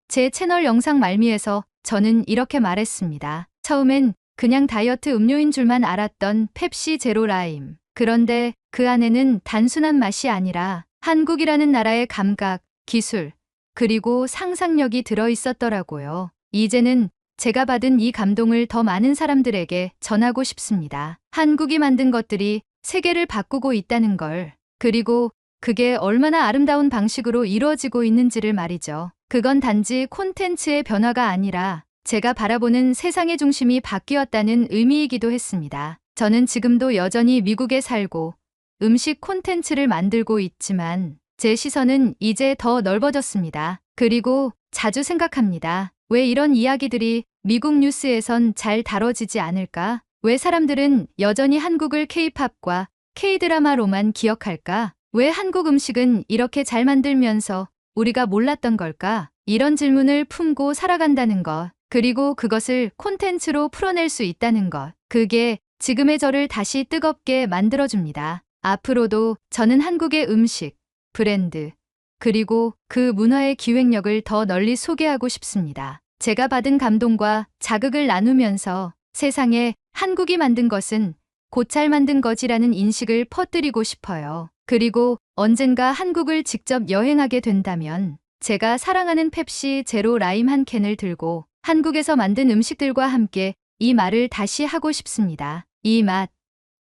제 채널 영상 말미에서 저는 이렇게 말했습니다. 처음엔 그냥 다이어트 음료인 줄만 알았던 펩시 제로 라임. 그런데 그 안에는 단순한 맛이 아니라 한국이라는 나라의 감각, 기술, 그리고 상상력이 들어있었더라고요. 이제는 제가 받은 이 감동을 더 많은 사람들에게 전하고 싶습니다. 한국이 만든 것들이 세계를 바꾸고 있다는 걸. 그리고 그게 얼마나 아름다운 방식으로 이루어지고 있는지를 말이죠. 그건 단지 콘텐츠의 변화가 아니라 제가 바라보는 세상의 중심이 바뀌었다는 의미이기도 했습니다. 저는 지금도 여전히 미국에 살고 음식 콘텐츠를 만들고 있지만 제 시선은 이제 더 넓어졌습니다. 그리고 자주 생각합니다. 왜 이런 이야기들이 미국 뉴스에선 잘 다뤄지지 않을까? 왜 사람들은 여전히 한국을 K-팝과 K-드라마로만 기억할까? 왜 한국 음식은 이렇게 잘 만들면서 우리가 몰랐던 걸까? 이런 질문을 품고 살아간다는 것, 그리고 그것을 콘텐츠로 풀어낼 수 있다는 것, 그게 지금의 저를 다시 뜨겁게 만들어줍니다. 앞으로도 저는 한국의 음식, 브랜드, 그리고 그 문화의 기획력을 더 널리 소개하고 싶습니다. 제가 받은 감동과 자극을 나누면서 세상에 한국이 만든 것은 곧 잘 만든 거지라는 인식을 퍼뜨리고 싶어요. 그리고 언젠가 한국을 직접 여행하게 된다면 제가 사랑하는 펩시 제로 라임 한 캔을 들고 한국에서 만든 음식들과 함께 이 말을 다시 하고 싶습니다. 이 맛,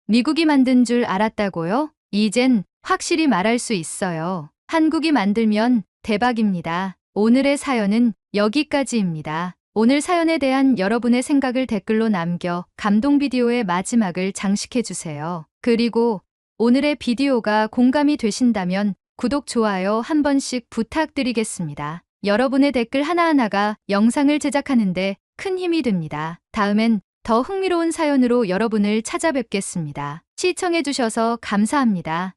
미국이 만든 줄 알았다고요? 이젠 확실히 말할 수 있어요. 한국이 만들면 대박입니다. 오늘의 사연은 여기까지입니다. 오늘 사연에 대한 여러분의 생각을 댓글로 남겨 감동 비디오의 마지막을 장식해주세요. 그리고 오늘의 비디오가 공감이 되신다면 구독, 좋아요 한 번씩 부탁드리겠습니다. 여러분의 댓글 하나하나가 영상을 제작하는데 큰 힘이 됩니다. 다음엔 더 흥미로운 사연으로 여러분을 찾아뵙겠습니다. 시청해주셔서 감사합니다.